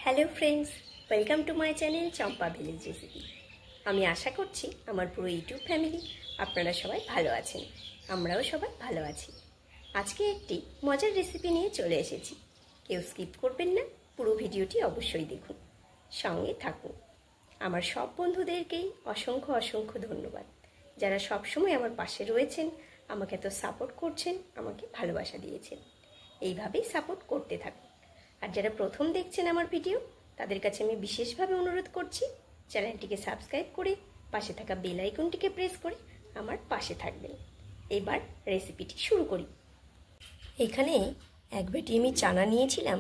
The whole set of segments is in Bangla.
Hello friends, welcome to my channel Champa village recipe. আমি আশা করছি আমার পুরো ইউটিউব ফ্যামিলি আপনারা সবাই ভালো আছেন, আমরাও সবাই ভালো আছি। আজকে একটি মজার রেসিপি নিয়ে চলে এসেছি। কেউ স্কিপ করবেন না, পুরো ভিডিওটি অবশ্যই দেখুন, সঙ্গে থাকুন। আমার সব বন্ধুদেরকেই অসংখ্য অসংখ্য ধন্যবাদ, যারা সবসময় আমার পাশে রয়েছেন, আমাকে এত সাপোর্ট করছেন, আমাকে ভালোবাসা দিয়েছেন। এইভাবেই সাপোর্ট করতে থাকুন। আর যারা প্রথম দেখছেন আমার ভিডিও, তাদের কাছে আমি বিশেষভাবে অনুরোধ করছি চ্যানেলটিকে সাবস্ক্রাইব করে পাশে থাকা বেল আইকনটিকে প্রেস করে আমার পাশে থাকবেন। এবার রেসিপিটি শুরু করি। এখানে এক বাটি আমি চানা নিয়েছিলাম,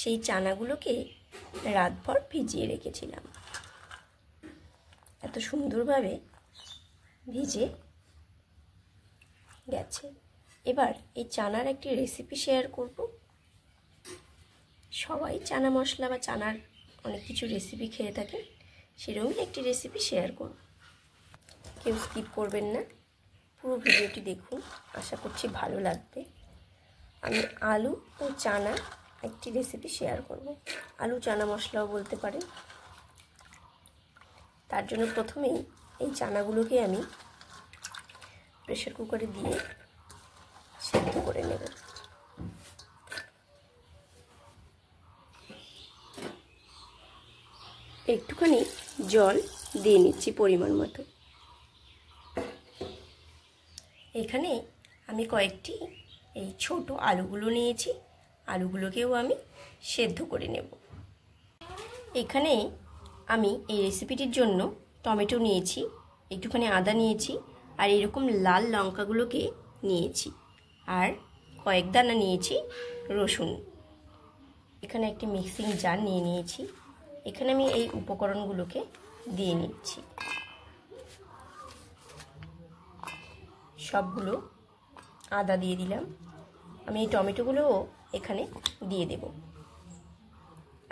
সেই চানাগুলোকে রাতভর ভিজিয়ে রেখেছিলাম। এত সুন্দরভাবে ভিজে গেছে। এবার এই চানার একটি রেসিপি শেয়ার করব। সবাই চানা মশলা বা চানার অনেক কিছু রেসিপি খেয়ে থাকেন, সেরকমই একটি রেসিপি শেয়ার করব। কেউ স্কিপ করবেন না, পুরো ভিডিওটি দেখুন, আশা করছি ভালো লাগবে। আমি আলু ও চানা একটি রেসিপি শেয়ার করব। আলু চানা মশলাও বলতে পারেন। তার জন্য প্রথমেই এই চানাগুলোকে আমি প্রেসার কুকারে দিয়ে সেদ্ধ করে নেব। একটুখানি জল দিয়ে নিচ্ছি পরিমাণ মতো। এখানে আমি কয়েকটি এই ছোট আলুগুলো নিয়েছি, আলুগুলোকেও আমি সেদ্ধ করে নেব। এখানে আমি এই রেসিপিটির জন্য টমেটো নিয়েছি, একটুখানি আদা নিয়েছি, আর এরকম লাল লঙ্কাগুলোকে নিয়েছি, আর কয়েক দানা নিয়েছি রসুন। এখানে একটি মিক্সিং জার নিয়ে নিয়েছি। এখানে আমি এই উপকরণগুলোকে দিয়ে নিচ্ছি। সবগুলো আদা দিয়ে দিলাম। আমি এই টমেটোগুলোও এখানে দিয়ে দেব,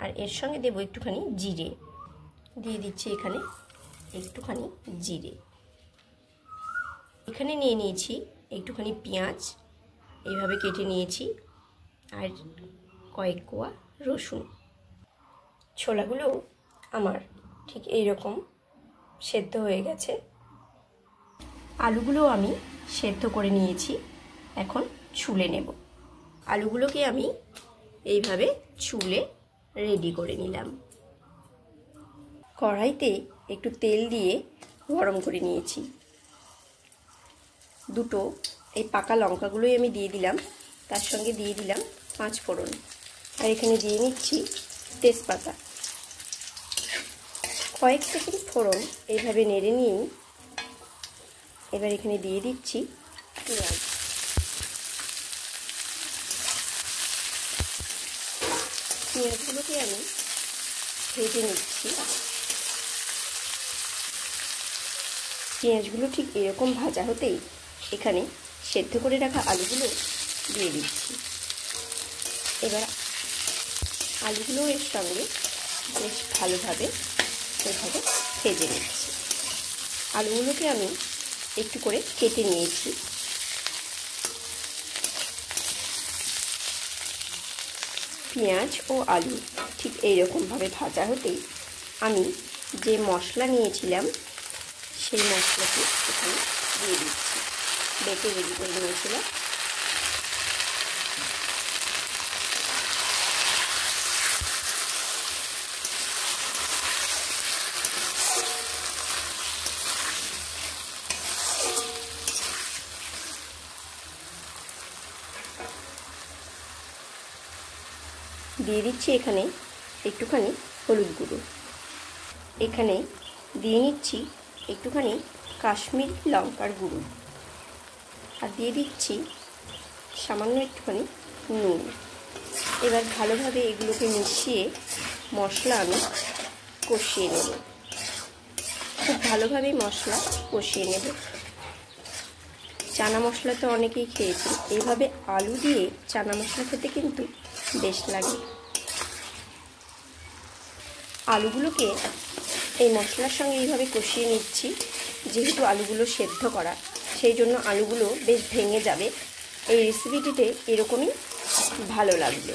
আর এর সঙ্গে দেব একটুখানি জিরে। দিয়ে দিচ্ছি এখানে একটুখানি জিরে। এখানে নিয়ে নিয়েছি একটুখানি পেঁয়াজ, এইভাবে কেটে নিয়েছি, আর কয়েক কোয়া রসুন। ছোলাগুলো আমার ঠিক এইরকম সেদ্ধ হয়ে গেছে। আলুগুলো আমি সেদ্ধ করে নিয়েছি, এখন ছুলে নেব। আলুগুলোকে আমি এইভাবে ছুলে রেডি করে নিলাম। কড়াইতে একটু তেল দিয়ে গরম করে নিয়েছি। দুটো এই পাকা লঙ্কাগুলোই আমি দিয়ে দিলাম, তার সঙ্গে দিয়ে দিলাম 5 ফোড়ন, আর এখানে দিয়ে নিচ্ছি তেজপাতা। কয়েক সেকেন্ড ফোড়ন এইভাবে নেড়ে নিয়ে এবার এখানে দিয়ে দিচ্ছি পেঁয়াজ। পেঁয়াজগুলোকে আমি ভেজে নিচ্ছি। পেঁয়াজগুলো ঠিক এরকম ভাজা হতেই এখানে সেদ্ধ করে রাখা আলুগুলো দিয়ে দিচ্ছি। এবার আলুগুলো এর সঙ্গে বেশ ভালোভাবে এভাবে ভেজে নিচ্ছি। আলুগুলোকে আমি একটু করে কেটে নিয়েছি। পেঁয়াজ ও আলু ঠিক এইরকমভাবে ভাজা হতেই আমি যে মশলা নিয়েছিলাম সেই মশলাটি এখানে দিয়ে দিচ্ছি। বেটে রেডি করে নিয়েছিলাম। দিয়ে দিচ্ছি এখানে একটুখানি হলুদ গুঁড়ো। এখানে দিয়ে নিচ্ছি একটুখানি কাশ্মীরি লঙ্কার গুঁড়ো, আর দিয়ে দিচ্ছি সামান্য একটুখানি নুন। এবার ভালোভাবে এগুলোকে মিশিয়ে মশলা আমি কষিয়ে নেব। খুব ভালোভাবে মশলা কষিয়ে নেব। চানা মশলা তো অনেকেই খেয়েছি, এইভাবে আলু দিয়ে চানা মশলা খেতে কিন্তু বেশ লাগে। আলুগুলোকে এই মশলার সঙ্গে এইভাবে কষিয়ে নিচ্ছি। যেহেতু আলুগুলো সেদ্ধ করা, সেই জন্য আলুগুলো বেশ ভেঙে যাবে। এই রেসিপিটিতে এরকমই ভালো লাগবে।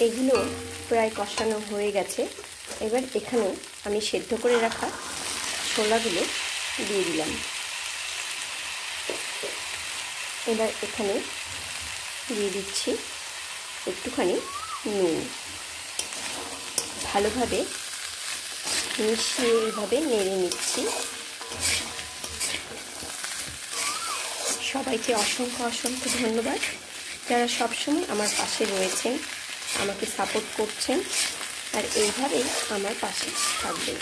এগুলো প্রায় কষানো হয়ে গেছে। এবার এখানে আমি সেদ্ধ করে রাখা ছোলাগুলো দিয়ে দিলাম। এবার এখানে দিয়ে দিচ্ছি একটুখানি নুন। ভালোভাবে মিশিয়ে এইভাবে নেড়ে নিচ্ছি। সবাইকে অসংখ্য অসংখ্য ধন্যবাদ, যারা সবসময় আমার পাশে রয়েছেন, আমাকে সাপোর্ট করছেন আর এইভাবেই আমার পাশে থাকবেন।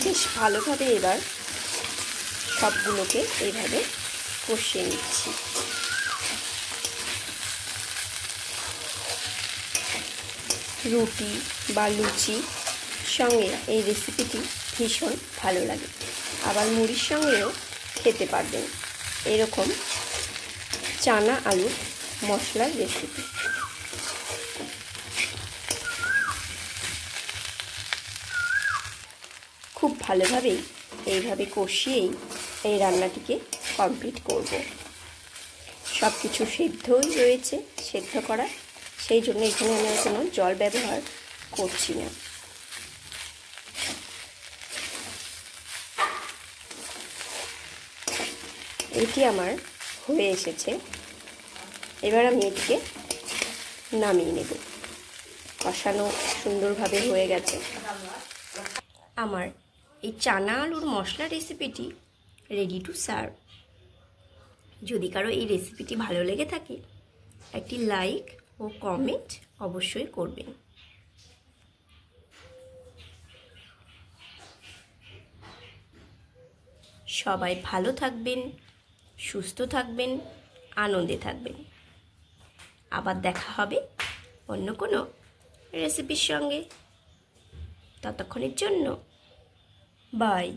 বেশ ভালোভাবে এবার সবগুলোকে এইভাবে কষিয়ে নিচ্ছি। রুটি বা লুচি সঙ্গে এই রেসিপিটি ভীষণ ভালো লাগে, আবার মুড়ির সঙ্গেও খেতে পারবেন। এরকম চানা আলুর মশলার রেসিপি। খুব ভালোভাবেই এইভাবে কষিয়েই এই রান্নাটিকে কমপ্লিট করব। সব কিছু সিদ্ধই রয়েছে, সেদ্ধ করা, সেই জন্য এখানে আমি আর কোনো জল ব্যবহার করছি না। এটি আমার হয়ে এসেছে। এবার আমি এটিকে নামিয়ে নেব। কষানো সুন্দরভাবে হয়ে গেছে। আমার এই চানা আলুর মশলা রেসিপিটি রেডি টু সার্ভ। যদি কারো এই রেসিপিটি ভালো লেগে থাকে, একটি লাইক ও কমেন্ট অবশ্যই করবেন। সবাই ভালো থাকবেন, সুস্থ থাকবেন, আনন্দে থাকবেন। আবার দেখা হবে অন্য কোনো রেসিপির সঙ্গে। ততক্ষণের জন্য বাই।